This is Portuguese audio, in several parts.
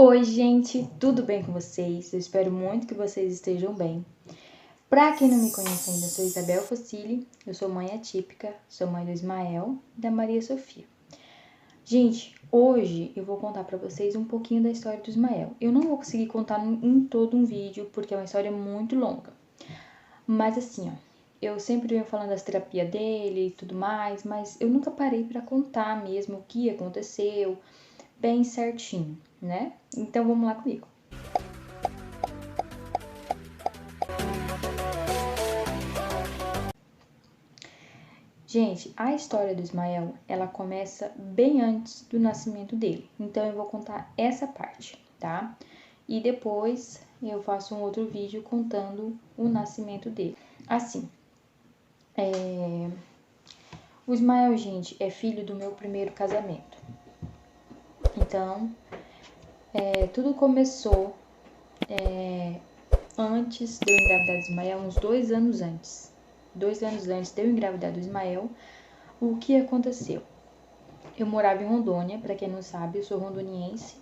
Oi, gente, tudo bem com vocês? Eu espero muito que vocês estejam bem. Pra quem não me conhece ainda, eu sou Isabel Fossili, eu sou mãe atípica, sou mãe do Ismael e da Maria Sofia. Gente, hoje eu vou contar pra vocês um pouquinho da história do Ismael. Eu não vou conseguir contar em todo um vídeo, porque é uma história muito longa. Mas assim, ó, eu sempre venho falando das terapias dele e tudo mais, mas eu nunca parei pra contar mesmo o que aconteceu, bem certinho, né? Então vamos lá comigo. Gente, a história do Ismael, ela começa bem antes do nascimento dele. Então eu vou contar essa parte, tá? E depois eu faço um outro vídeo contando o nascimento dele. Assim, o Ismael, gente, é filho do meu primeiro casamento. Então, tudo começou antes de eu engravidar do Ismael, uns 2 anos antes. 2 anos antes de eu engravidar do Ismael, o que aconteceu? Eu morava em Rondônia, pra quem não sabe, eu sou rondoniense.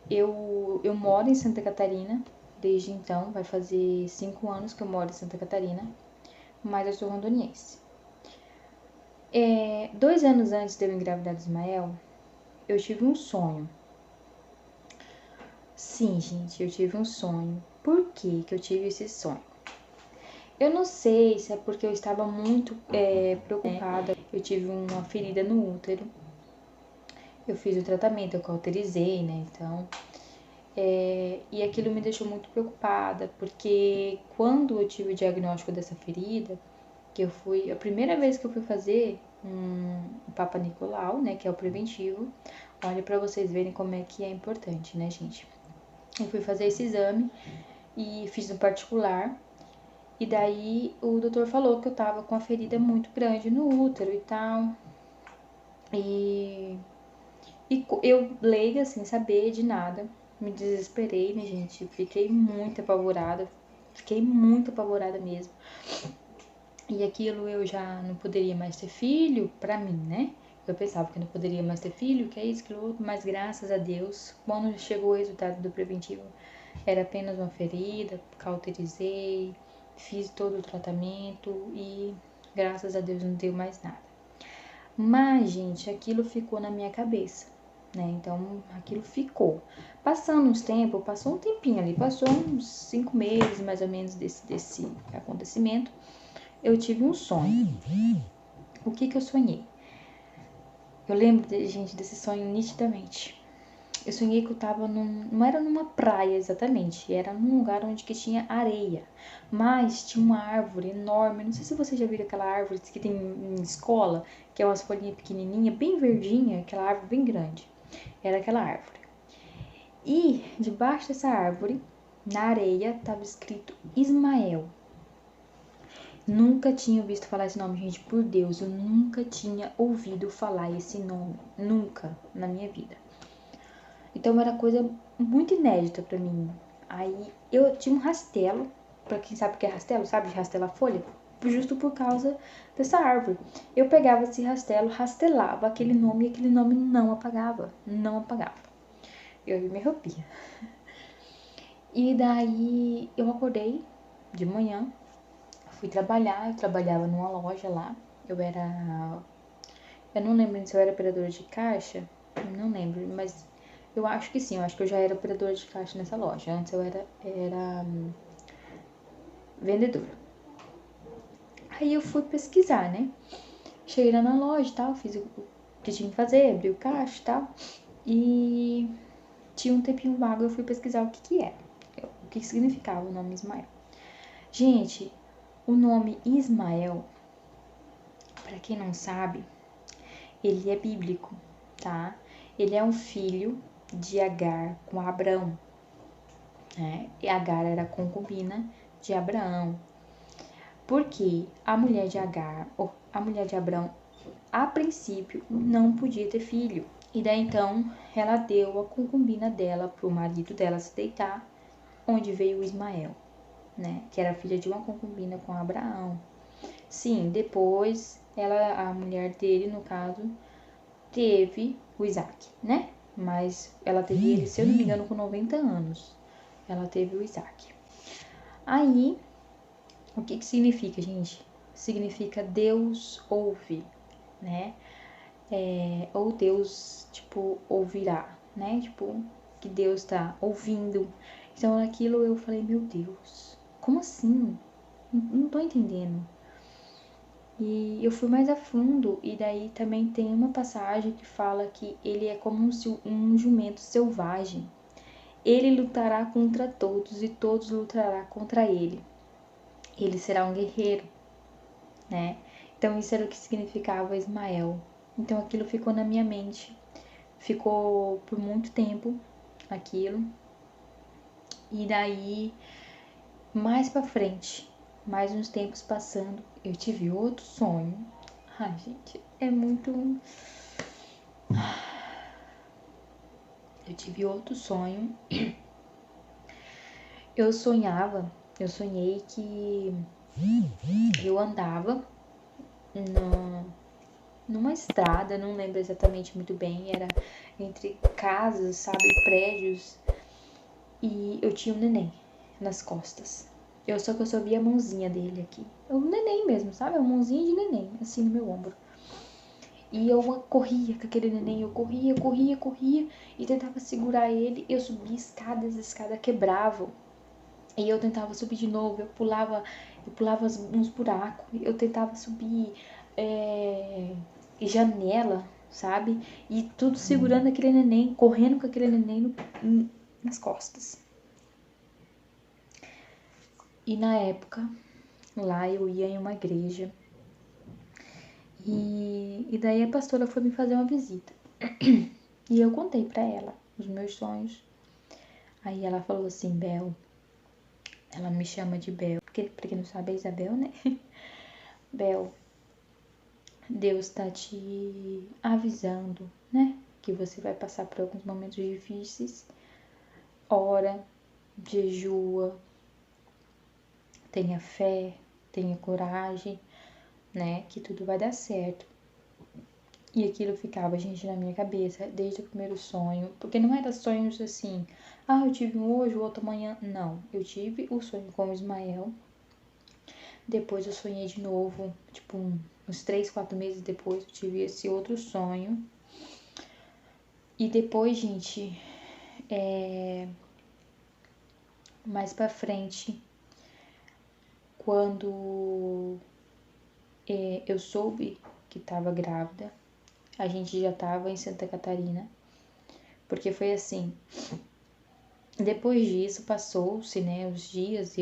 Eu moro em Santa Catarina, desde então, vai fazer 5 anos que eu moro em Santa Catarina, mas eu sou rondoniense. 2 anos antes de eu engravidar do Ismael, eu tive um sonho. Sim, gente, eu tive um sonho. Por que eu tive esse sonho? Eu não sei se é porque eu estava muito preocupada. Eu tive uma ferida no útero. Eu fiz o tratamento, eu cauterizei, né? Então, e aquilo me deixou muito preocupada, porque quando eu tive o diagnóstico dessa ferida, a primeira vez que eu fui fazer um Papa Nicolau, né, que é o preventivo, olha pra vocês verem como é que é importante, né, gente? Eu fui fazer esse exame e fiz no particular, e daí o doutor falou que eu tava com a ferida muito grande no útero e tal, e eu leiga, sem saber de nada, me desesperei, né, gente? Fiquei muito apavorada mesmo. E aquilo eu já não poderia mais ter filho, pra mim, né? Eu pensava que não poderia mais ter filho, que é isso, que outro, mas graças a Deus, quando chegou o resultado do preventivo, era apenas uma ferida, cauterizei, fiz todo o tratamento e graças a Deus não deu mais nada. Mas, gente, aquilo ficou na minha cabeça, né? Então, aquilo ficou. Passou um tempinho ali, passou uns 5 meses mais ou menos desse acontecimento. Eu tive um sonho. O que eu sonhei? Eu lembro, gente, desse sonho nitidamente. Eu sonhei que eu tava não era numa praia exatamente, era num lugar onde que tinha areia, mas tinha uma árvore enorme, não sei se você já viu aquela árvore que tem em escola, que é umas folhinhas pequenininhas, bem verdinha, aquela árvore bem grande. Era aquela árvore. E debaixo dessa árvore, na areia, tava escrito Ismael. Nunca tinha visto falar esse nome, gente, por Deus, eu nunca tinha ouvido falar esse nome, nunca na minha vida. Então era coisa muito inédita pra mim. Aí eu tinha um rastelo, pra quem sabe o que é rastelo, sabe, de rastelar folha, justo por causa dessa árvore. Eu pegava esse rastelo, rastelava aquele nome e aquele nome não apagava, não apagava. Eu me arrepia. E daí eu acordei de manhã, fui trabalhar, eu trabalhava numa loja lá. Eu não lembro se eu era operadora de caixa, não lembro, mas eu acho que sim, eu acho que eu já era operadora de caixa nessa loja. Antes eu era vendedora. Aí eu fui pesquisar, né? Cheguei lá na loja e tal, fiz o que tinha que fazer, abri o caixa e tal. E tinha um tempinho vago, eu fui pesquisar o que era, o que significava o nome Ismael. Gente, o nome Ismael, pra quem não sabe, ele é bíblico, tá? Ele é um filho de Agar com Abraão, né? E Agar era concubina de Abraão. Porque a mulher de Agar, ou a mulher de Abraão, a princípio não podia ter filho. E daí então ela deu a concubina dela pro marido dela se deitar, onde veio Ismael, né? Que era filha de uma concubina com Abraão. Sim, depois a mulher dele, no caso, teve o Isaac, né? Mas ela teve ele, se eu não me engano, com 90 anos. Ela teve o Isaac. Aí, o que que significa, gente? Significa Deus ouve, né? Ou Deus, tipo, ouvirá, né? Tipo, que Deus tá ouvindo. Então, aquilo eu falei, meu Deus, como assim? Não tô entendendo. E eu fui mais a fundo, e daí também tem uma passagem que fala que ele é como um jumento selvagem. Ele lutará contra todos e todos lutará contra ele. Ele será um guerreiro, né? Então isso era o que significava Ismael. Então aquilo ficou na minha mente, ficou por muito tempo aquilo. E daí, mais pra frente, mais uns tempos passando, eu tive outro sonho. Ai, gente, é muito. Eu tive outro sonho. Eu sonhei que eu andava numa estrada, não lembro exatamente muito bem, era entre casas, sabe, prédios, e eu tinha um neném nas costas. Só que eu só via a mãozinha dele aqui. Um neném mesmo, sabe? Uma mãozinha de neném, assim no meu ombro. E eu corria com aquele neném, eu corria e tentava segurar ele. Eu subia escadas, as escadas quebravam. E eu tentava subir de novo, eu pulava uns buracos, eu tentava subir janela, sabe? E tudo segurando aquele neném, correndo com aquele neném nas costas. E na época, lá eu ia em uma igreja. E daí a pastora foi me fazer uma visita. E eu contei pra ela os meus sonhos. Aí ela falou assim, Bel, ela me chama de Bel, porque pra quem não sabe é Isabel, né? Bel, Deus tá te avisando, né? Que você vai passar por alguns momentos difíceis. Ora, jejua, tenha fé, tenha coragem, né? Que tudo vai dar certo. E aquilo ficava, gente, na minha cabeça desde o primeiro sonho. Porque não era sonhos assim, eu tive um hoje, o outro amanhã. Não, eu tive o sonho com o Ismael. Depois eu sonhei de novo, tipo, uns 3, 4 meses depois eu tive esse outro sonho. E depois, gente, mais pra frente, quando eu soube que tava grávida, a gente já tava em Santa Catarina, porque foi assim, depois disso passou-se, né, os dias,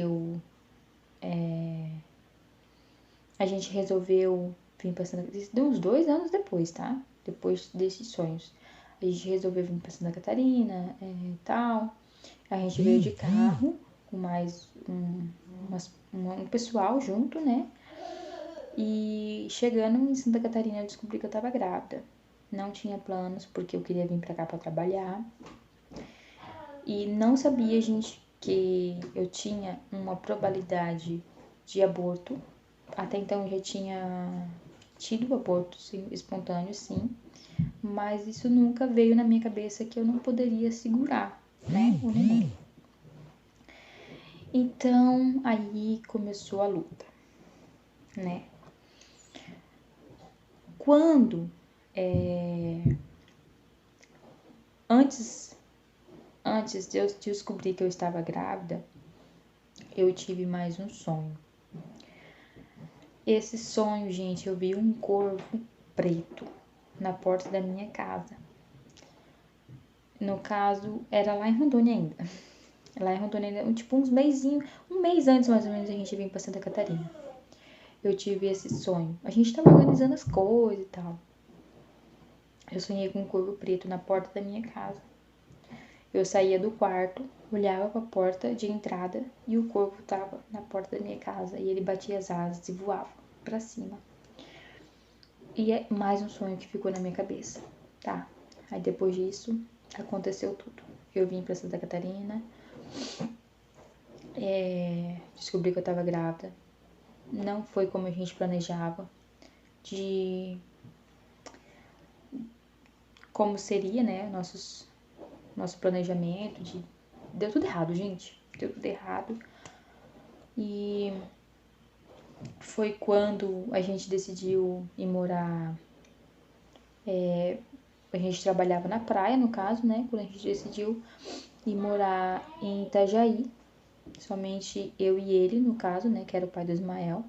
a gente resolveu vir pra Santa Catarina, deu uns 2 anos depois, tá? Depois desses sonhos. A gente resolveu vir pra Santa Catarina e tal. A gente veio de carro, com mais um pessoal junto, né? E chegando em Santa Catarina, eu descobri que eu tava grávida. Não tinha planos, porque eu queria vir pra cá pra trabalhar. E não sabia, gente, que eu tinha uma probabilidade de aborto. Até então eu já tinha tido aborto espontâneo, sim. Mas isso nunca veio na minha cabeça que eu não poderia segurar, né, o neném. Então, aí começou a luta, né? Quando antes de eu descobrir que eu estava grávida, eu tive mais um sonho. Esse sonho, gente, eu vi um corvo preto na porta da minha casa. No caso, era lá em Rondônia ainda. Lá em Rondônia, tipo uns meizinhos, um mês antes mais ou menos a gente veio pra Santa Catarina. Eu tive esse sonho. A gente tava organizando as coisas e tal. Eu sonhei com um corvo preto na porta da minha casa. Eu saía do quarto, olhava para a porta de entrada e o corvo estava na porta da minha casa e ele batia as asas e voava para cima. E é mais um sonho que ficou na minha cabeça, tá? Aí depois disso aconteceu tudo. Eu vim para Santa Catarina, descobri que eu estava grávida. Não foi como a gente planejava. como seria, né, nosso planejamento. Deu tudo errado, gente. Deu tudo errado. E foi quando a gente decidiu ir morar. A gente trabalhava na praia, no caso, né? Quando a gente decidiu ir morar em Itajaí. Somente eu e ele, no caso, né? Que era o pai do Ismael.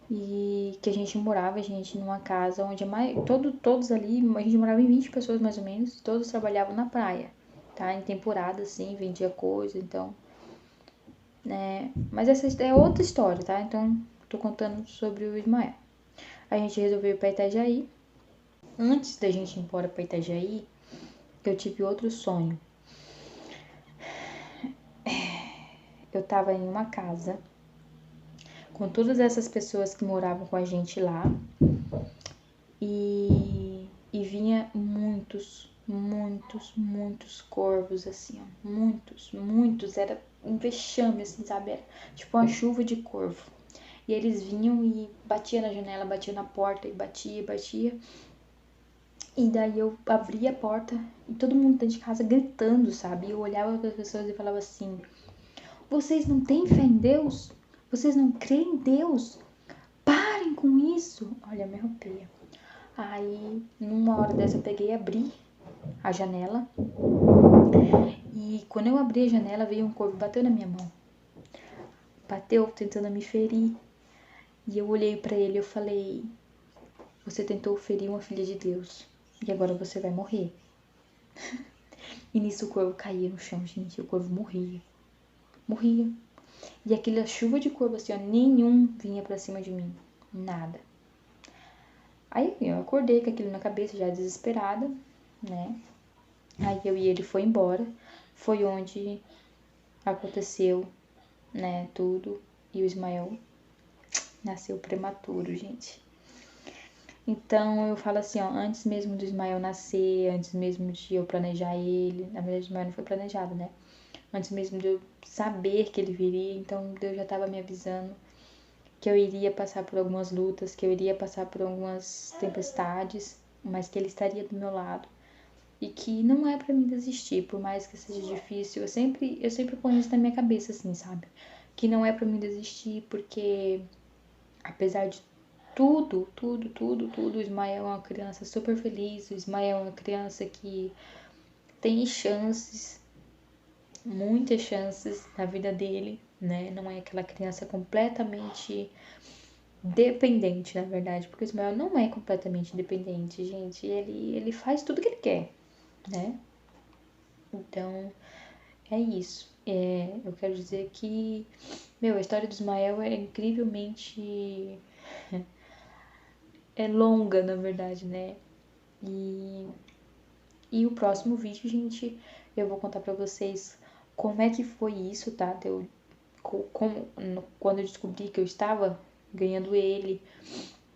E que a gente morava, numa casa onde todos ali, a gente morava em 20 pessoas mais ou menos, todos trabalhavam na praia, tá? Em temporada, assim, vendia coisa, então, né? Mas essa é outra história, tá? Então, tô contando sobre o Ismael. A gente resolveu ir pra Itajaí. Antes da gente ir embora pra Itajaí, eu tive outro sonho. Eu tava em uma casa com todas essas pessoas que moravam com a gente lá. E vinha muitos corvos, assim, ó. Muitos. Era um vexame, assim, sabe? Era tipo uma chuva de corvo. E eles vinham e batia na janela, batia na porta, e batia. E daí eu abria a porta e todo mundo dentro de casa gritando, sabe? E eu olhava para as pessoas e falava assim: vocês não têm fé em Deus? Vocês não creem em Deus? Parem com isso! Olha, me arrepia. Aí, numa hora dessa, eu peguei e abri a janela. E quando eu abri a janela, veio um corvo, bateu na minha mão. Bateu tentando me ferir. E eu olhei pra ele e eu falei: você tentou ferir uma filha de Deus. E agora você vai morrer. E nisso o corvo caía no chão, gente. E o corvo morria. E aquela chuva de corvo, assim, ó, nenhum vinha pra cima de mim. Nada. Aí eu acordei com aquilo na cabeça, já desesperada, né? Aí eu e ele foi embora. Foi onde aconteceu, né, tudo. E o Ismael nasceu prematuro, gente. Então eu falo assim, ó, antes mesmo do Ismael nascer, antes mesmo de eu planejar ele, na verdade o Ismael não foi planejado, né? Antes mesmo de eu saber que ele viria, então Deus já estava me avisando que eu iria passar por algumas lutas, que eu iria passar por algumas tempestades, mas que ele estaria do meu lado. E que não é pra mim desistir, por mais que seja difícil. Eu sempre ponho isso na minha cabeça, assim, sabe? Que não é pra mim desistir, porque apesar de tudo, o Ismael é uma criança super feliz. O Ismael é uma criança que tem chances, muitas chances na vida dele, né? Não é aquela criança completamente dependente, na verdade, porque o Ismael não é completamente dependente, gente. Ele faz tudo que ele quer, né? Então, é isso. Eu quero dizer que, a história do Ismael é incrivelmente longa, na verdade, né? E o próximo vídeo, gente, eu vou contar pra vocês como é que foi isso, tá? Quando eu descobri que eu estava ganhando ele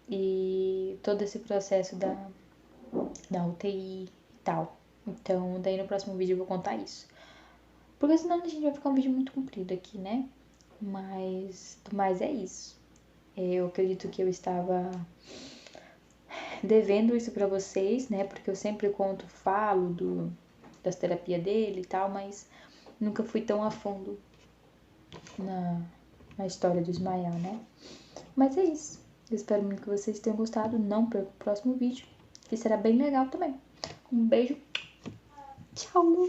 e todo esse processo da UTI e tal. Então, daí no próximo vídeo eu vou contar isso. Porque senão a gente vai ficar um vídeo muito comprido aqui, né? Mas é isso. Eu acredito que eu estava devendo isso pra vocês, né? Porque eu sempre falo das terapias dele e tal, mas nunca fui tão a fundo na história do Ismael, né? Mas é isso. Eu espero muito que vocês tenham gostado. Não perca o próximo vídeo, que será bem legal também. Um beijo. Tchau!